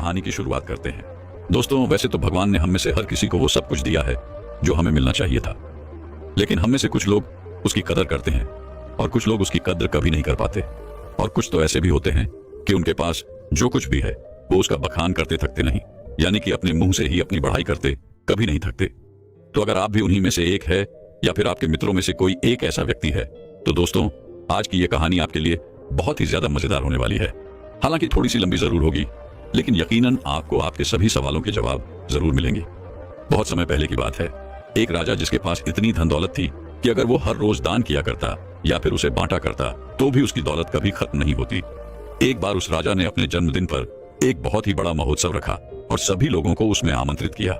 कहानी की शुरुआत करते हैं। दोस्तों, वैसे तो भगवान ने हम में से हर किसी को वो सब कुछ दिया है जो हमें मिलना चाहिए था, लेकिन हम में से कुछ लोग उसकी कदर करते हैं और कुछ लोग उसकी कदर कभी नहीं कर पाते। और कुछ तो ऐसे भी होते हैं कि उनके पास जो कुछ भी है वो उसका बखान करते थकते नहीं, यानी कि अपने मुंह से ही अपनी बढ़ाई करते कभी नहीं थकते। तो अगर आप भी उन्हीं में से एक है या फिर आपके मित्रों में से कोई एक ऐसा व्यक्ति है, तो दोस्तों आज की ये कहानी आपके लिए बहुत ही ज्यादा मजेदार होने वाली है। हालांकि थोड़ी सी लंबी जरूर होगी, लेकिन यकीनन आपको आपके सभी सवालों के जवाब जरूर मिलेंगे। बहुत समय पहले की बात है, एक राजा जिसके पास इतनी धन दौलत थी कि अगर वो हर रोज दान किया करता या फिर उसे बांटा करता तो भी उसकी दौलत कभी खत्म नहीं होती। एक बार उस राजा ने अपने जन्मदिन पर एक बहुत ही बड़ा महोत्सव रखा और सभी लोगों को उसमें आमंत्रित किया।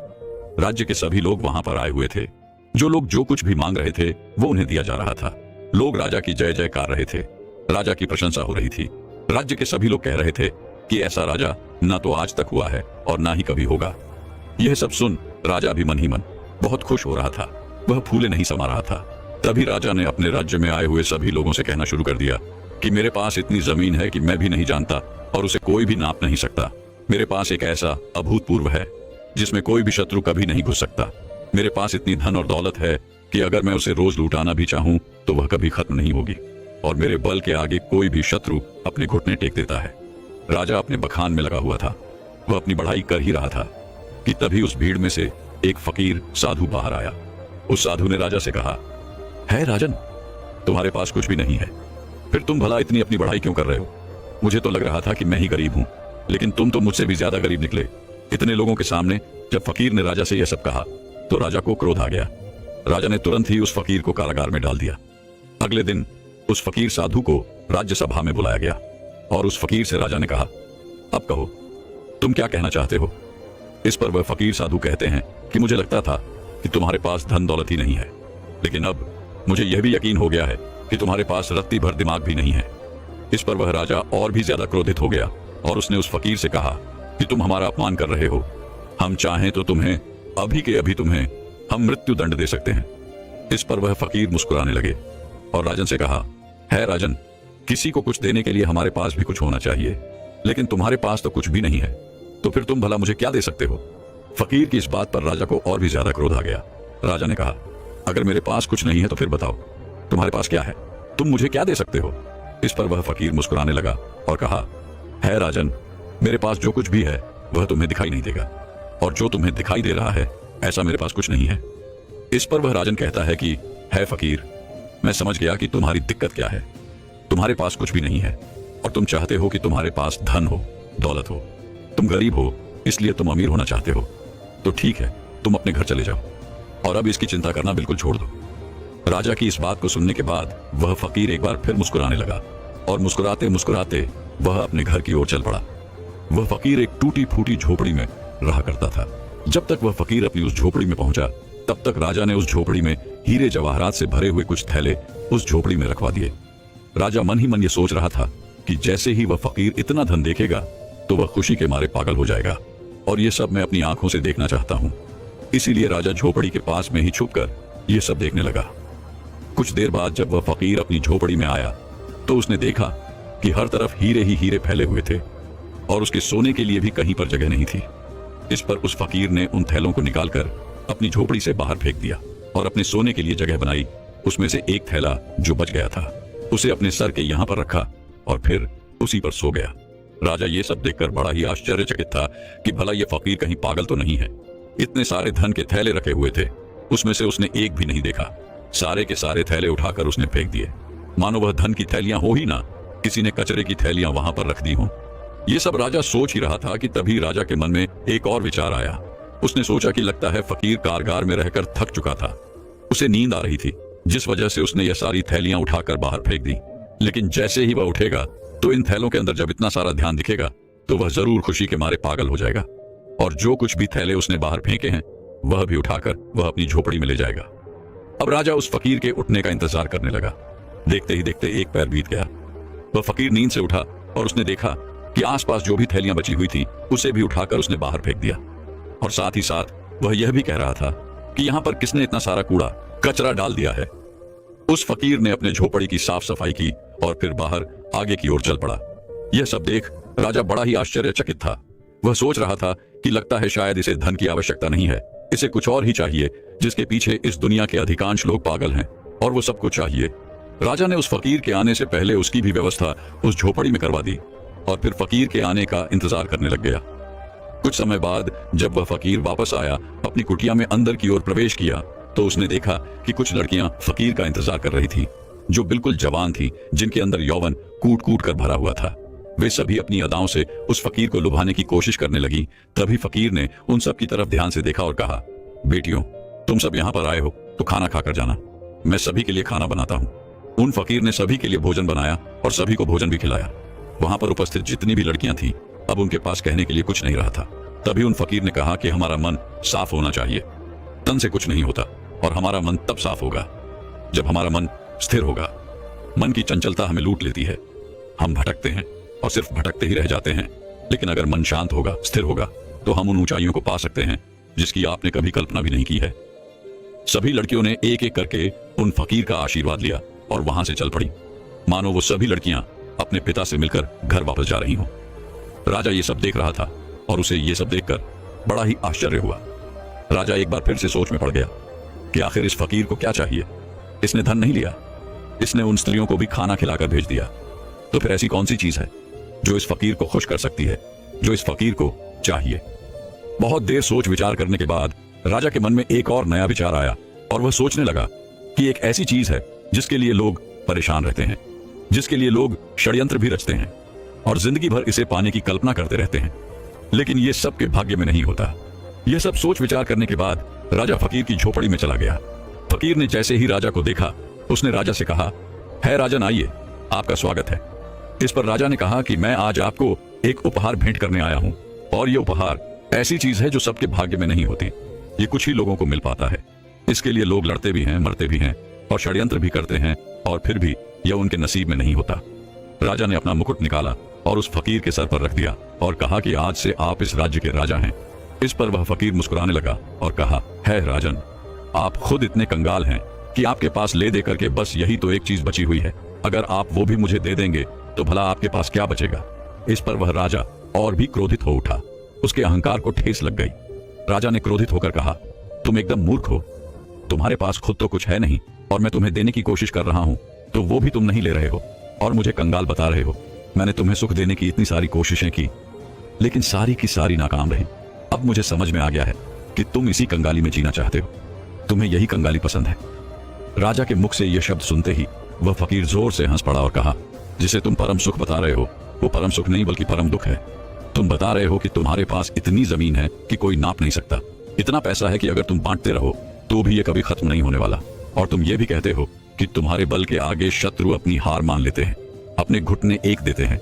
राज्य के सभी लोग वहां पर आए हुए थे। जो लोग जो कुछ भी मांग रहे थे वो उन्हें दिया जा रहा था। लोग राजा की जय जयकार रहे थे, राजा की प्रशंसा हो रही थी। राज्य के सभी लोग कह रहे थे कि ऐसा राजा ना तो आज तक हुआ है और ना ही कभी होगा। यह सब सुन राजा भी मन ही मन बहुत खुश हो रहा था, वह फूले नहीं समा रहा था। तभी राजा ने अपने राज्य में आए हुए सभी लोगों से कहना शुरू कर दिया कि मेरे पास इतनी जमीन है कि मैं भी नहीं जानता और उसे कोई भी नाप नहीं सकता। मेरे पास एक ऐसा अभूतपूर्व है जिसमें कोई भी शत्रु कभी नहीं घुस सकता। मेरे पास इतनी धन और दौलत है कि अगर मैं उसे रोज लुटाना भी चाहूं तो वह कभी खत्म नहीं होगी, और मेरे बल के आगे कोई भी शत्रु अपने घुटने टेक देता है। राजा अपने बखान में लगा हुआ था, वह अपनी बढ़ाई कर ही रहा था कि तभी उस भीड़ में से एक फकीर साधु बाहर आया। उस साधु ने राजा से कहा, है राजन, तुम्हारे पास कुछ भी नहीं है, फिर तुम भला इतनी अपनी बढ़ाई क्यों कर रहे हो? मुझे तो लग रहा था कि मैं ही गरीब हूं, लेकिन तुम तो मुझसे भी ज्यादा गरीब निकले। इतने लोगों के सामने जब फकीर ने राजा से यह सब कहा तो राजा को क्रोध आ गया। राजा ने तुरंत ही उस फकीर को कारागार में डाल दिया। अगले दिन उस फकीर साधु को राज्यसभा में बुलाया गया और उस फकीर से राजा ने कहा, अब कहो तुम क्या कहना चाहते हो? इस पर वह फकीर साधु कहते हैं कि मुझे लगता था कि तुम्हारे पास धन दौलत ही नहीं है, लेकिन अब मुझे यह भी यकीन हो गया है कि तुम्हारे पास रत्ती भर दिमाग भी नहीं है। इस पर वह राजा और भी ज्यादा क्रोधित हो गया और उसने उस फकीर से कहा कि तुम हमारा अपमान कर रहे हो। हम चाहें तो तुम्हें अभी के अभी तुम्हें हम मृत्यु दंड दे सकते हैं। इस पर वह फकीर मुस्कुराने लगे और राजन से कहा, है राजन, किसी को कुछ देने के लिए हमारे पास भी कुछ होना चाहिए, लेकिन तुम्हारे पास तो कुछ भी नहीं है, तो फिर तुम भला मुझे क्या दे सकते हो? फकीर की इस बात पर राजा को और भी ज्यादा क्रोध आ गया। राजा ने कहा, अगर मेरे पास कुछ नहीं है तो फिर बताओ तुम्हारे पास क्या है, तुम मुझे क्या दे सकते हो? इस पर वह फकीर मुस्कुराने लगा और कहा, है राजन, मेरे पास जो कुछ भी है वह तुम्हें दिखाई नहीं देगा, और जो तुम्हें दिखाई दे रहा है ऐसा मेरे पास कुछ नहीं है। इस पर वह राजन कहता है कि है फकीर, मैं समझ गया कि तुम्हारी दिक्कत क्या है। तुम्हारे पास कुछ भी नहीं है और तुम चाहते हो कि तुम्हारे पास धन हो, दौलत हो। तुम गरीब हो इसलिए तुम अमीर होना चाहते हो। तो ठीक है, तुम अपने घर चले जाओ और अब इसकी चिंता करना बिल्कुल छोड़ दो। राजा की इस बात को सुनने के बाद वह फकीर एक बार फिर मुस्कुराने लगा और मुस्कुराते मुस्कुराते वह अपने घर की ओर चल पड़ा। वह फकीर एक टूटी फूटी झोपड़ी में रहा करता था। जब तक वह फकीर अपनी उस झोपड़ी में पहुंचा तब तक राजा ने उस झोपड़ी में हीरे जवाहरात से भरे हुए कुछ थैले उस झोपड़ी में रखवा दिए। राजा मन ही मन ये सोच रहा था कि जैसे ही वह फकीर इतना धन देखेगा तो वह खुशी के मारे पागल हो जाएगा, और ये सब मैं अपनी आंखों से देखना चाहता हूँ। इसीलिए राजा झोपड़ी के पास में ही छुपकर ये सब देखने लगा। कुछ देर बाद जब वह फकीर अपनी झोपड़ी में आया तो उसने देखा कि हर तरफ हीरे ही हीरे फैले हुए थे और उसके सोने के लिए भी कहीं पर जगह नहीं थी। इस पर उस फकीर ने उन थैलों को निकालकर अपनी झोपड़ी से बाहर फेंक दिया और अपने सोने के लिए जगह बनाई। उसमें से एक थैला जो बच गया था उसे अपने सर के यहाँ पर रखा और फिर उसी पर सो गया। राजा ये सब देखकर बड़ा ही आश्चर्यचकित था कि भला ये फकीर कहीं पागल तो नहीं है। इतने सारे धन के थैले रखे हुए थे, उसमें से उसने एक भी नहीं देखा। सारे के सारे थैले उठाकर उसने फेंक दिए, मानो वह धन की थैलियां हो ही ना, किसी ने कचरे की थैलियां वहां पर रख दी हों। ये सब राजा सोच ही रहा था कि तभी राजा के मन में एक और विचार आया। उसने सोचा कि लगता है फकीर कारगार में रहकर थक चुका था, उसे नींद आ रही थी, जिस वजह से उसने यह सारी थैलियां उठाकर बाहर फेंक दी। लेकिन जैसे ही वह उठेगा तो इन थैलों के अंदर जब इतना सारा ध्यान दिखेगा तो वह जरूर खुशी के मारे पागल हो जाएगा, और जो कुछ भी थैले उसने बाहर फेंके हैं वह भी उठाकर वह अपनी झोपड़ी में ले जाएगा। अब राजा उस फकीर के उठने का इंतजार करने लगा। देखते ही देखते एक पैर बीत गया। वह फकीर नींद से उठा और उसने देखा कि आसपास जो भी थैलियां बची हुई थी उसे भी उठाकर उसने बाहर फेंक दिया, और साथ ही साथ वह यह भी कह रहा था कि यहाँ पर किसने इतना सारा कूड़ा कचरा डाल दिया है। उस फकीर ने अपने झोपड़ी की साफ सफाई की और फिर बाहर आगे की ओर चल पड़ा। यह सब देख राजा बड़ा ही आश्चर्यचकित था। वह सोच रहा था कि लगता है शायद इसे धन की आवश्यकता नहीं है, इसे कुछ और ही चाहिए जिसके पीछे इस दुनिया के अधिकांश लोग पागल हैं, और वो सबको चाहिए। राजा ने उस फकीर के आने से पहले उसकी भी व्यवस्था उस झोपड़ी में करवा दी और फिर फकीर के आने का इंतजार करने लग गया। कुछ समय बाद जब वह फकीर वापस आया, अपनी कुटिया में अंदर की ओर प्रवेश किया, तो उसने देखा कि कुछ लड़कियां फकीर का इंतजार कर रही थी, जो बिल्कुल जवान थी, जिनके अंदर यौवन कूट कूट कर भरा हुआ था। वे सभी अपनी अदाओं से उस फकीर को लुभाने की कोशिश करने लगी। तभी फकीर ने उन सब की तरफ ध्यान से देखा और कहा, बेटियों, तुम सब यहाँ पर आए हो तो खाना खाकर जाना, मैं सभी के लिए खाना बनाता हूँ। उन फकीर ने सभी के लिए भोजन बनाया और सभी को भोजन भी खिलाया। वहां पर उपस्थित जितनी भी लड़कियां थीं, अब उनके पास कहने के लिए कुछ नहीं रहा था। तभी उन फकीर ने कहा कि हमारा मन साफ होना चाहिए, तन से कुछ नहीं होता, और हमारा मन तब साफ होगा जब हमारा मन स्थिर होगा। मन की चंचलता हमें लूट लेती है, हम भटकते हैं और सिर्फ भटकते ही रह जाते हैं। लेकिन अगर मन शांत होगा, स्थिर होगा, तो हम उन ऊंचाइयों को पा सकते हैं जिसकी आपने कभी कल्पना भी नहीं की है। सभी लड़कियों ने एक एक करके उन फकीर का आशीर्वाद लिया और वहां से चल पड़ी, मानो वो सभी लड़कियां अपने पिता से मिलकर घर वापस जा रही हों। राजा ये सब देख रहा था और उसे ये सब देखकर बड़ा ही आश्चर्य हुआ। राजा एक बार फिर से सोच में पड़ गया कि आखिर इस फकीर को क्या चाहिए। इसने धन नहीं लिया, इसने उन स्त्रियों को भी खाना खिलाकर भेज दिया, तो फिर ऐसी कौन सी चीज है जो इस फकीर को खुश कर सकती है, जो इस फकीर को चाहिए। बहुत देर सोच विचार करने के बाद राजा के मन में एक और नया विचार आया और वह सोचने लगा कि एक ऐसी चीज है जिसके लिए लोग परेशान रहते हैं, जिसके लिए लोग षड्यंत्र भी रचते हैं और जिंदगी भर इसे पाने की कल्पना करते रहते हैं, लेकिन ये सबके भाग्य में नहीं होता। यह सब सोच विचार करने के बाद राजा फकीर की झोपड़ी में चला गया। फकीर ने जैसे ही राजा को देखा, उसने राजा से कहा, है राजन, आइए, आपका स्वागत है। इस पर राजा ने कहा कि मैं आज आपको एक उपहार भेंट करने आया हूं, और यह उपहार ऐसी चीज है जो सबके भाग्य में नहीं होती, ये कुछ ही लोगों को मिल पाता है। इसके लिए लोग लड़ते भी हैं, मरते भी हैं और षड्यंत्र भी करते हैं, और फिर भी यह उनके नसीब में नहीं होता। राजा ने अपना मुकुट निकाला और उस फकीर के सर पर रख दिया और कहा कि आज से आप इस राज्य के राजा हैं। इस पर वह फकीर मुस्कुराने लगा और कहा, है राजन, आप खुद इतने कंगाल हैं कि आपके पास ले दे करके बस यही तो एक चीज बची हुई है। अगर आप वो भी मुझे दे देंगे तो भला आपके पास क्या बचेगा। इस पर वह राजा और भी क्रोधित हो उठा, उसके अहंकार को ठेस लग गई। राजा ने क्रोधित होकर कहा, तुम एकदम मूर्ख हो, तुम्हारे पास खुद तो कुछ है नहीं, और मैं तुम्हें देने की कोशिश कर रहा हूं तो वो भी तुम नहीं ले रहे हो और मुझे कंगाल बता रहे हो। मैंने तुम्हें सुख देने की इतनी सारी कोशिशें की, लेकिन सारी की सारी नाकाम रही। अब मुझे समझ में आ गया है कि तुम इसी कंगाली में जीना चाहते हो, तुम्हें यही कंगाली पसंद है। राजा के मुख से यह शब्द सुनते ही वह फकीर जोर से हंस पड़ा और कहा, जिसे तुम परम सुख बता रहे हो वो परम सुख नहीं बल्कि परम दुख है। तुम बता रहे हो कि तुम्हारे पास इतनी जमीन है कि कोई नाप नहीं सकता, इतना पैसा है कि अगर तुम बांटते रहो तो भी ये कभी खत्म नहीं होने वाला, और तुम ये भी कहते हो कि तुम्हारे बल के आगे शत्रु अपनी हार मान लेते हैं, अपने घुटने एक देते हैं।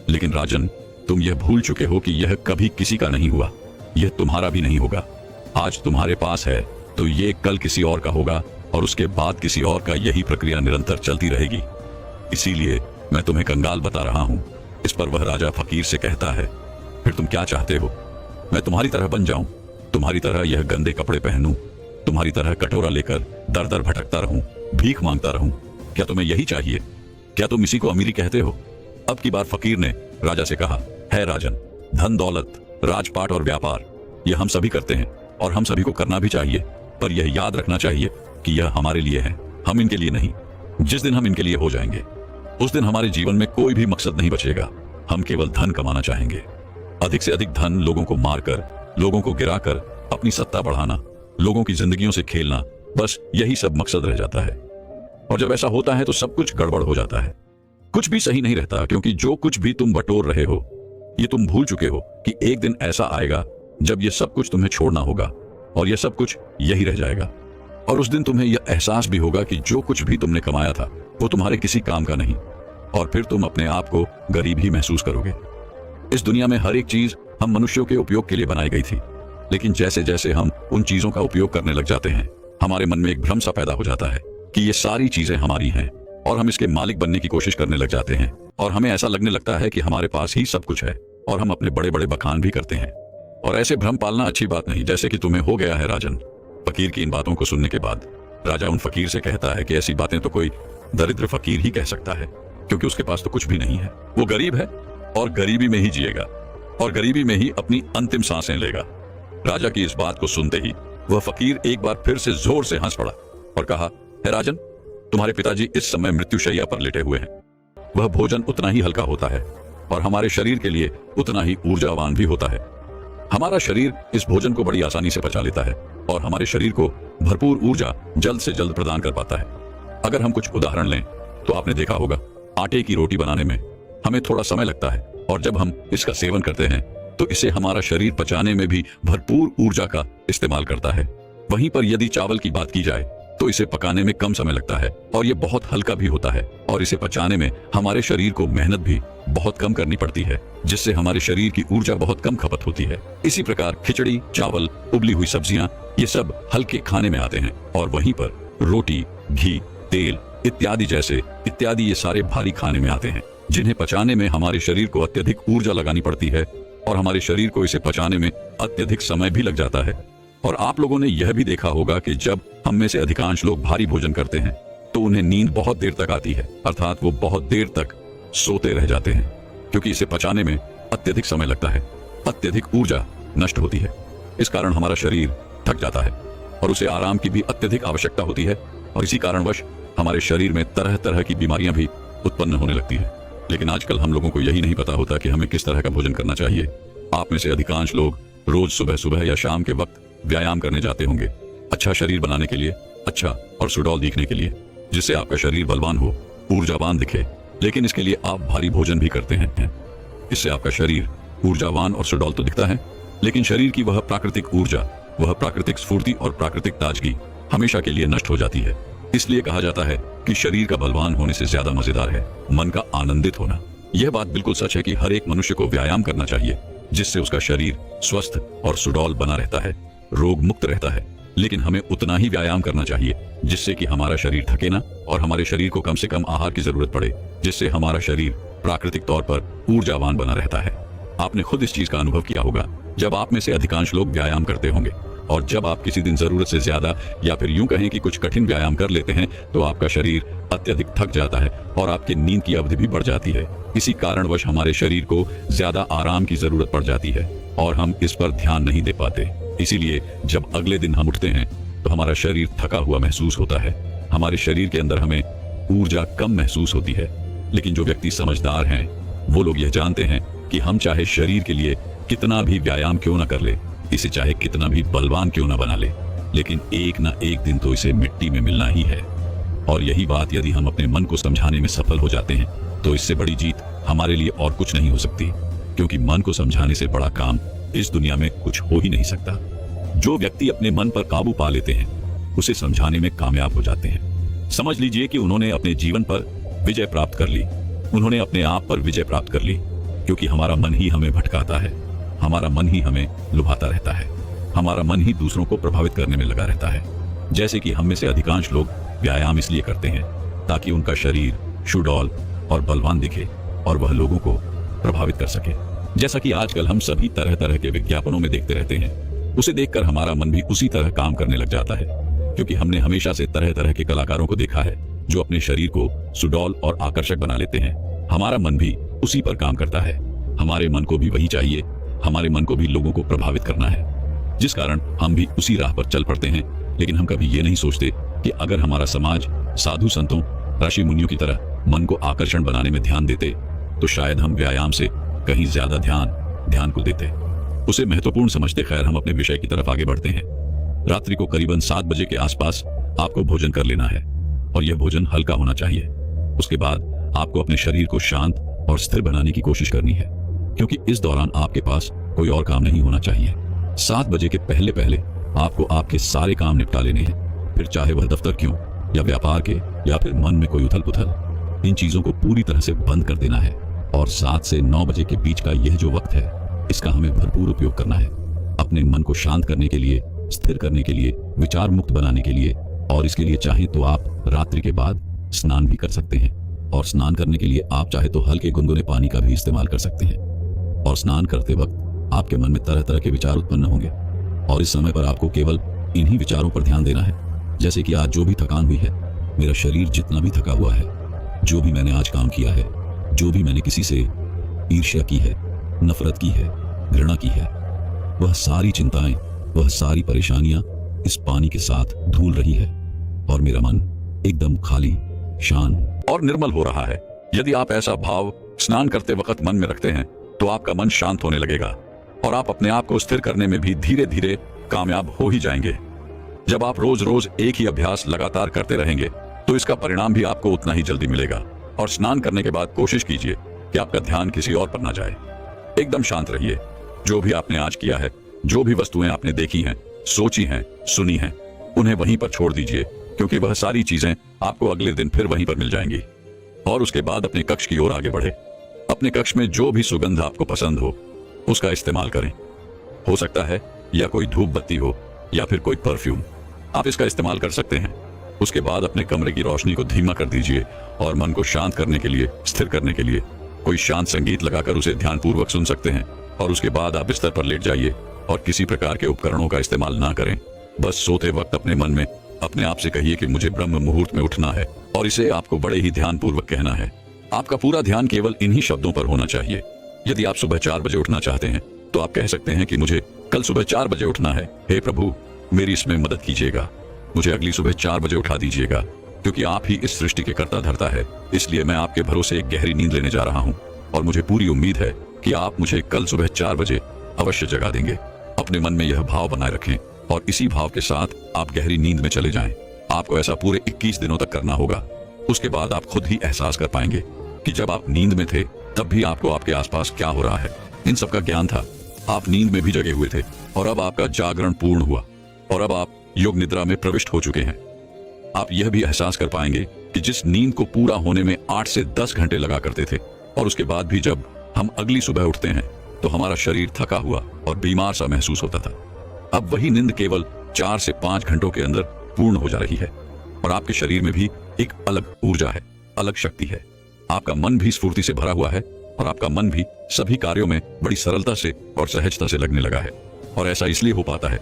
लेकिन राजन, तुम यह भूल चुके हो कि यह कभी किसी का नहीं हुआ, यह तुम्हारा भी नहीं होगा। आज तुम्हारे पास है तो ये कल किसी और का होगा, और उसके बाद किसी और का। यही प्रक्रिया निरंतर चलती रहेगी। इसीलिए मैं तुम्हें कंगाल बता रहा हूं। इस पर वह राजा फकीर से कहता है, फिर तुम क्या चाहते हो? मैं तुम्हारी तरह बन जाऊं, तुम्हारी तरह यह गंदे कपड़े पहनूं, तुम्हारी तरह कटोरा लेकर दर दर भटकता रहूं, भीख मांगता रहूं? क्या तुम्हें यही चाहिए? क्या तुम इसी को अमीरी कहते हो? अब की बार फकीर ने राजा से कहा, है राजन, धन दौलत, राजपाट और व्यापार यह हम सभी करते हैं और हम सभी को करना भी चाहिए, पर यह याद रखना चाहिए कि यह हमारे लिए है, हम इनके लिए नहीं। जिस दिन हम इनके लिए हो जाएंगे उस दिन हमारे जीवन में कोई भी मकसद नहीं बचेगा। हम केवल धन कमाना चाहेंगे, अधिक से अधिक धन, लोगों को मारकर, लोगों को गिराकर अपनी सत्ता बढ़ाना, लोगों की जिंदगियों से खेलना, बस यही सब मकसद रह जाता है। और जब ऐसा होता है तो सब कुछ गड़बड़ हो जाता है, कुछ भी सही नहीं रहता, क्योंकि जो कुछ भी तुम बटोर रहे हो ये तुम भूल चुके हो कि एक दिन ऐसा आएगा जब ये सब कुछ तुम्हें छोड़ना होगा और यह सब कुछ यही रह जाएगा। और उस दिन तुम्हें यह एहसास भी होगा कि जो कुछ भी तुमने कमाया था वो तुम्हारे किसी काम का नहीं, और फिर तुम अपने आप को गरीब ही महसूस करोगे। इस दुनिया में हर एक चीज हम मनुष्यों के उपयोग के लिए बनाई गई थी, लेकिन जैसे जैसे हम उन चीजों का उपयोग करने लग जाते हैं, हमारे मन में एक भ्रम सा पैदा हो जाता है कि ये सारी चीजें हमारी हैं, और हम इसके मालिक बनने की कोशिश करने लग जाते हैं, और हमें ऐसा लगने लगता है कि हमारे पास ही सब कुछ है, और हम अपने बड़े बड़े बखान भी करते हैं। और ऐसे भ्रम पालना अच्छी बात नहीं, जैसे कि तुम्हें हो गया है राजन। फकीर की इन बातों को सुनने के बाद राजा उन फकीर से कहता है कि ऐसी बातें तो कोई दरिद्र फकीर ही कह सकता है, क्योंकि उसके पास तो कुछ भी नहीं है, वो गरीब है और गरीबी में ही जिएगा। और गरीबी में ही अपनी अंतिम सांसें लेगा। राजा की इस बात को सुनते ही वह फकीर एक बार फिर से जोर से हंस पड़ा और कहा, हे राजन, तुम्हारे पिताजी इस समय मृत्युशैया पर लेटे हुए हैं। वह भोजन उतना ही हल्का होता है और हमारे शरीर के लिए उतना ही ऊर्जावान भी होता है। हमारा शरीर इस भोजन को बड़ी आसानी से पचा लेता है और हमारे शरीर को भरपूर ऊर्जा जल्द से जल्द प्रदान कर पाता है। अगर हम कुछ उदाहरण लें तो आपने देखा होगा, आटे की रोटी बनाने में हमें थोड़ा समय लगता है और जब हम इसका सेवन करते हैं तो इसे हमारा शरीर पचाने में भी भरपूर ऊर्जा का इस्तेमाल करता है। वहीं पर यदि चावल की बात की जाए तो इसे पकाने में कम समय लगता है और ये बहुत हल्का भी होता है और इसे पचाने में हमारे शरीर को मेहनत भी बहुत कम करनी पड़ती है, जिससे हमारे शरीर की ऊर्जा बहुत कम खपत होती है। इसी प्रकार खिचड़ी, चावल, उबली हुई सब्जियां, ये सब हल्के खाने में आते हैं और वहीं पर रोटी, घी, तेल इत्यादि ये सारे भारी खाने में आते हैं, जिन्हें पचाने में हमारे शरीर को अत्यधिक ऊर्जा लगानी पड़ती है और हमारे शरीर को इसे पचाने में अत्यधिक समय भी लग जाता है। और आप लोगों ने यह भी देखा होगा कि जब हम में से अधिकांश लोग भारी भोजन करते हैं तो उन्हें नींद बहुत देर तक आती है, अर्थात वो बहुत देर तक सोते रह जाते हैं, क्योंकि इसे पचाने में अत्यधिक समय लगता है, अत्यधिक ऊर्जा नष्ट होती है। इस कारण हमारा शरीर थक जाता है और उसे आराम की भी अत्यधिक आवश्यकता होती है और इसी कारणवश हमारे शरीर में तरह तरह की बीमारियां भी उत्पन्न होने लगती है। लेकिन आजकल हम लोगों को यही नहीं पता होता कि हमें किस तरह का भोजन करना चाहिए। आप में से अधिकांश लोग रोज सुबह सुबह या शाम के वक्त व्यायाम करने जाते होंगे, अच्छा शरीर बनाने के लिए, अच्छा और सुडौल दिखने के लिए, जिससे आपका शरीर बलवान हो, ऊर्जावान दिखे। लेकिन इसके लिए आप भारी भोजन भी करते हैं। इससे आपका शरीर ऊर्जावान और सुडौल तो दिखता है, लेकिन शरीर की वह प्राकृतिक ऊर्जा, वह प्राकृतिक स्फूर्ति और प्राकृतिक ताजगी हमेशा के लिए नष्ट हो जाती है। इसलिए कहा जाता है कि शरीर का बलवान होने से ज्यादा मजेदार है मन का आनंदित होना। यह बात बिल्कुल सच है कि हर एक मनुष्य को व्यायाम करना चाहिए, जिससे उसका शरीर स्वस्थ और सुडौल बना रहता है, रोग मुक्त रहता है। लेकिन हमें उतना ही व्यायाम करना चाहिए जिससे कि हमारा शरीर थके ना और हमारे शरीर को कम से कम आहार की जरूरत पड़े, जिससे हमारा शरीर प्राकृतिक तौर पर ऊर्जावान बना रहता है। आपने खुद इस चीज का अनुभव किया होगा जब आप में से अधिकांश लोग व्यायाम करते होंगे और जब आप किसी दिन जरूरत से ज्यादा या फिर यूं कहें कि कुछ कठिन व्यायाम कर लेते हैं तो आपका शरीर अत्यधिक थक जाता है और आपकी नींद की अवधि भी बढ़ जाती है। इसी कारणवश हमारे शरीर को ज्यादा आराम की जरूरत पड़ जाती है और हम इस पर ध्यान नहीं दे पाते। इसीलिए जब अगले दिन हम उठते हैं तो हमारा शरीर थका हुआ महसूस होता है, हमारे शरीर के अंदर हमें ऊर्जा कम महसूस होती है। लेकिन जो व्यक्ति समझदार हैं वो लोग यह जानते हैं कि हम चाहे शरीर के लिए कितना भी व्यायाम क्यों न कर ले, इसे चाहे कितना भी बलवान क्यों न बना ले, लेकिन एक ना एक दिन तो इसे मिट्टी में मिलना ही है। और यही बात यदि हम अपने मन को समझाने में सफल हो जाते हैं तो इससे बड़ी जीत हमारे लिए और कुछ नहीं हो सकती, क्योंकि मन को समझाने से बड़ा काम इस दुनिया में कुछ हो ही नहीं सकता। जो व्यक्ति अपने मन पर काबू पा लेते हैं उसे समझाने में कामयाब हो जाते हैं। समझ लीजिए कि उन्होंने अपने जीवन पर विजय प्राप्त कर ली, उन्होंने अपने आप पर विजय प्राप्त कर ली, क्योंकि हमारा मन ही हमें भटकाता है, हमारा मन ही हमें लुभाता रहता है, हमारा मन ही दूसरों को प्रभावित करने में लगा रहता है। जैसे कि हम में से अधिकांश लोग व्यायाम इसलिए करते हैं ताकि उनका शरीर सुडौल और बलवान दिखे और वह लोगों को प्रभावित कर सके। जैसा कि आजकल हम सभी तरह तरह के विज्ञापनों में देखते रहते हैं, उसे देखकर हमारा मन भी उसी तरह काम करने लग जाता है, क्योंकि हमने हमेशा से तरह तरह के कलाकारों को देखा है जो अपने शरीर को सुडौल और आकर्षक बना लेते हैं। हमारा मन भी उसी पर काम करता है, हमारे मन को भी वही चाहिए, हमारे मन को भी लोगों को प्रभावित करना है, जिस कारण हम भी उसी राह पर चल पड़ते हैं। लेकिन हम कभी ये नहीं सोचते कि अगर हमारा समाज साधु संतों, ऋषि मुनियों की तरह मन को आकर्षण बनाने में ध्यान देते तो शायद हम व्यायाम से कहीं ज्यादा ध्यान को देते, उसे महत्वपूर्ण समझते। खैर, हम अपने विषय की तरफ आगे बढ़ते हैं। रात्रि को करीबन 7 बजे के आसपास आपको भोजन कर लेना है और यह भोजन हल्का होना चाहिए। उसके बाद आपको अपने शरीर को शांत और स्थिर बनाने की कोशिश करनी है, क्योंकि इस दौरान आपके पास कोई और काम नहीं होना चाहिए। 7 बजे के पहले पहले आपको आपके सारे काम निपटा लेने हैं, फिर चाहे वह दफ्तर क्यों या व्यापार के या फिर मन में कोई उथल पुथल, इन चीजों को पूरी तरह से बंद कर देना है। और 7 से 9 बजे के बीच का यह जो वक्त है, इसका हमें भरपूर उपयोग करना है अपने मन को शांत करने के लिए, स्थिर करने के लिए, विचार मुक्त बनाने के लिए। और इसके लिए चाहे तो आप रात्रि के बाद स्नान भी कर सकते हैं, और स्नान करने के लिए आप चाहे तो हल्के गुनगुने पानी का भी इस्तेमाल कर सकते हैं। और स्नान करते वक्त आपके मन में तरह तरह के विचार उत्पन्न होंगे और इस समय पर आपको केवल इन्हीं विचारों पर ध्यान देना है, जैसे कि आज जो भी थकान हुई है, मेरा शरीर जितना भी थका हुआ है, जो भी मैंने आज काम किया है, जो भी मैंने किसी से ईर्ष्या की है, नफरत की है, घृणा की है। वह सारी चिंताएं, वह सारी परेशानियां इस पानी के साथ धुल रही है और मेरा मन एकदम खाली, शांत और निर्मल हो रहा है। यदि आप ऐसा भाव स्नान करते वक्त मन में रखते हैं तो आपका मन शांत होने लगेगा और आप अपने आप को स्थिर करने में भी धीरे धीरे कामयाब हो ही जाएंगे। जब आप रोज रोज एक ही अभ्यास लगातार करते रहेंगे तो इसका परिणाम भी आपको उतना ही जल्दी मिलेगा। और स्नान करने के बाद कोशिश कीजिए कि आपका ध्यान किसी और पर ना जाए। एकदम शांत रहिए। जो भी आपने आज किया है, जो भी वस्तुएं आपने देखी हैं, सोची हैं, सुनी हैं, उन्हें वहीं पर छोड़ दीजिए, क्योंकि वह सारी चीजें आपको अगले दिन फिर वहीं पर मिल जाएंगी। और उसके बाद अपने कक्ष की ओर आगे बढ़े। अपने कक्ष में जो भी सुगंध आपको पसंद हो उसका इस्तेमाल करें। हो सकता है या कोई धूप बत्ती हो या फिर कोई परफ्यूम, आप इसका इस्तेमाल कर सकते हैं। उसके बाद अपने कमरे की रोशनी को धीमा कर दीजिए और मन को शांत करने के लिए, स्थिर करने के लिए कोई शांत संगीत लगाकर उसे ध्यानपूर्वक सुन सकते हैं। और उसके बाद आप बिस्तर पर लेट जाइए और किसी प्रकार के उपकरणों का इस्तेमाल ना करें। बस सोते वक्त अपने मन में अपने आप से कहिए कि मुझे ब्रह्म मुहूर्त में उठना है, और इसे आपको बड़े ही ध्यानपूर्वक कहना है। आपका पूरा ध्यान केवल इन्हीं शब्दों पर होना चाहिए। यदि आप सुबह 4 बजे उठना चाहते हैं तो आप कह सकते हैं कि मुझे कल सुबह 4 बजे उठना है। हे प्रभु, मेरी इसमें मदद कीजिएगा, मुझे अगली सुबह 4 बजे उठा दीजिएगा, क्योंकि आप ही इस सृष्टि के कर्ता धर्ता है। इसलिए मैं आपके भरोसे एक गहरी नींद लेने जा रहा हूँ और मुझे पूरी उम्मीद है कि आप मुझे कल सुबह 4 बजे अवश्य जगा देंगे। अपने मन में यह भाव बनाए रखें और इसी भाव के साथ आप गहरी नींद में चले जाएं। आपको ऐसा पूरे 21 दिनों तक करना होगा। उसके बाद आप खुद ही एहसास कर पाएंगे कि जब आप नींद में थे तब भी आपको आपके आसपास क्या हो रहा है, इन सब का ज्ञान था। आप नींद में भी जगे हुए थे और अब आपका जागरण पूर्ण हुआ और अब आप योग निद्रा में प्रविष्ट हो चुके हैं। आप यह भी एहसास कर पाएंगे कि जिस नींद को पूरा होने में 8 से 10 घंटे लगा करते थे, और उसके बाद भी जब हम अगली सुबह उठते हैं तो हमारा शरीर थका हुआ और बीमार सा महसूस होता था, अब वही नींद केवल 4 से 5 घंटों के अंदर पूर्ण हो जा रही है। और आपके शरीर में भी एक अलग ऊर्जा है, अलग शक्ति है। आपका मन भी स्फूर्ति से भरा हुआ है और आपका मन भी सभी कार्यों में बड़ी सरलता से और सहजता से लगने लगा है। और ऐसा इसलिए हो पाता है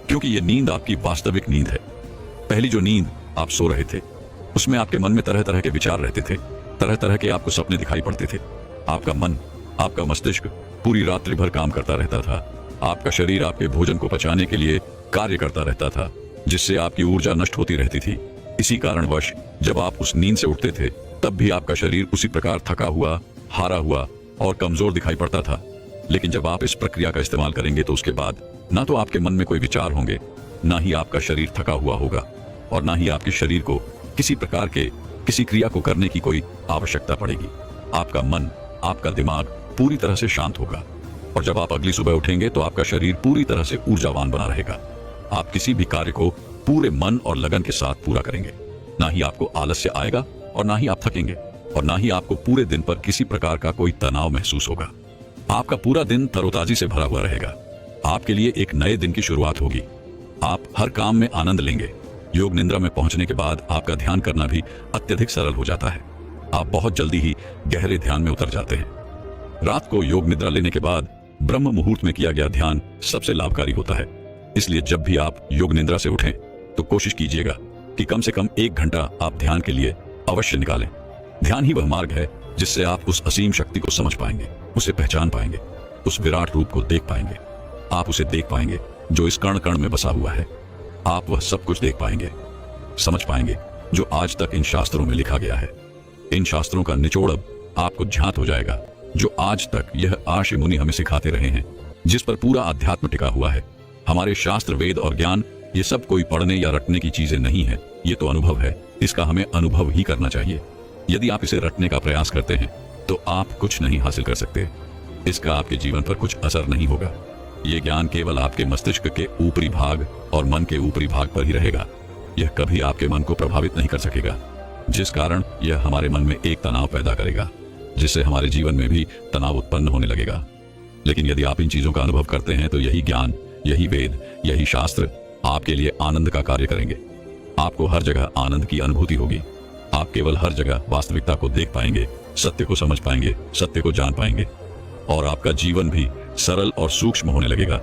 क्योंकि ये नींद आपकी वास्तविक नींद है। पहली जो नींद आप सो रहे थे उसमें आपके मन में तरह तरह के विचार रहते थे, तरह तरह के आपको सपने दिखाई पड़ते थे। आपका मन, आपका मस्तिष्क पूरी रात्रि भर काम करता रहता था। आपका शरीर आपके भोजन को पचाने के लिए कार्य करता रहता था, जिससे आपकी ऊर्जा नष्ट होती रहती थी। इसी कारणवश जब आप उस नींद से उठते थे तब भी आपका शरीर उसी प्रकार थका हुआ, हारा हुआ और कमजोर दिखाई पड़ता था। लेकिन जब आप इस प्रक्रिया का इस्तेमाल करेंगे तो उसके बाद ना तो आपके मन में कोई विचार होंगे, ना ही आपका शरीर थका हुआ होगा, और ना ही आपके शरीर को किसी प्रकार के किसी क्रिया को करने की कोई आवश्यकता पड़ेगी। आपका मन, आपका दिमाग पूरी तरह से शांत होगा। और जब आप अगली सुबह उठेंगे तो आपका शरीर पूरी तरह से ऊर्जावान बना रहेगा। आप किसी भी कार्य को पूरे मन और लगन के साथ पूरा करेंगे। ना ही आपको आलस्य आएगा और ना ही आप थकेंगे, और ना ही आपको पूरे दिन पर किसी प्रकार का कोई तनाव महसूस होगा। आपका पूरा दिन तरोताजी से भरा हुआ रहेगा। आपके लिए एक नए दिन की शुरुआत होगी। आप हर काम में आनंद लेंगे। योग निद्रा में पहुंचने के बाद आपका ध्यान करना भी अत्यधिक सरल हो जाता है। आप बहुत जल्दी ही गहरे ध्यान में उतर जाते हैं। रात को योग निद्रा लेने के बाद ब्रह्म मुहूर्त में किया गया ध्यान सबसे लाभकारी होता है। इसलिए जब भी आप योग निद्रा से उठें तो कोशिश कीजिएगा कि कम से कम 1 घंटा आप ध्यान के लिए अवश्य निकालें। ध्यान ही वह मार्ग है जिससे आप उस असीम शक्ति को समझ पाएंगे, उसे पहचान पाएंगे, उस विराट रूप को देख पाएंगे। आप उसे देख पाएंगे जो इस कण कण में बसा हुआ है। आप वह सब कुछ देख पाएंगे, समझ पाएंगे जो आज तक इन शास्त्रों में लिखा गया है। इन शास्त्रों का निचोड़ अब आपको ज्ञात हो जाएगा, जो आज तक यह आर्षि मुनि हमें सिखाते रहे हैं, जिस पर पूरा अध्यात्म टिका हुआ है। हमारे शास्त्र, वेद और ज्ञान ये सब कोई पढ़ने या रटने की चीजें नहीं है। ये तो अनुभव है। इसका हमें अनुभव ही करना चाहिए। यदि आप इसे रटने का प्रयास करते हैं तो आप कुछ नहीं हासिल कर सकते। इसका आपके जीवन पर कुछ असर नहीं होगा। ये ज्ञान केवल आपके मस्तिष्क के ऊपरी भाग और मन के ऊपरी भाग पर ही रहेगा। यह कभी आपके मन को प्रभावित नहीं कर सकेगा, जिस कारण यह हमारे मन में एक तनाव पैदा करेगा, जिससे हमारे जीवन में भी तनाव उत्पन्न होने लगेगा। लेकिन यदि आप इन चीजों का अनुभव करते हैं तो यही ज्ञान, यही वेद, यही शास्त्र आपके लिए आनंद का कार्य करेंगे। आपको हर जगह आनंद की अनुभूति होगी। आप केवल हर जगह वास्तविकता को देख पाएंगे, सत्य को समझ पाएंगे, सत्य को जान पाएंगे, और आपका जीवन भी सरल और सूक्ष्म होने लगेगा।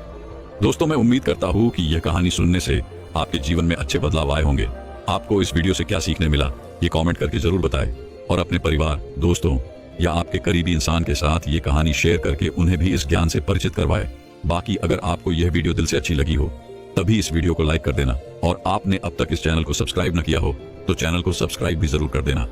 दोस्तों, मैं उम्मीद करता हूँ कि यह कहानी सुनने से आपके जीवन में अच्छे बदलाव आए होंगे। आपको इस वीडियो से क्या सीखने मिला ये कमेंट करके जरूर बताएं, और अपने परिवार, दोस्तों या आपके करीबी इंसान के साथ ये कहानी शेयर करके उन्हें भी इस ज्ञान से परिचित करवाएं। बाकी अगर आपको यह वीडियो दिल से अच्छी लगी हो तभी इस वीडियो को लाइक कर देना, और आपने अब तक इस चैनल को सब्सक्राइब न किया हो तो चैनल को सब्सक्राइब भी जरूर कर देना।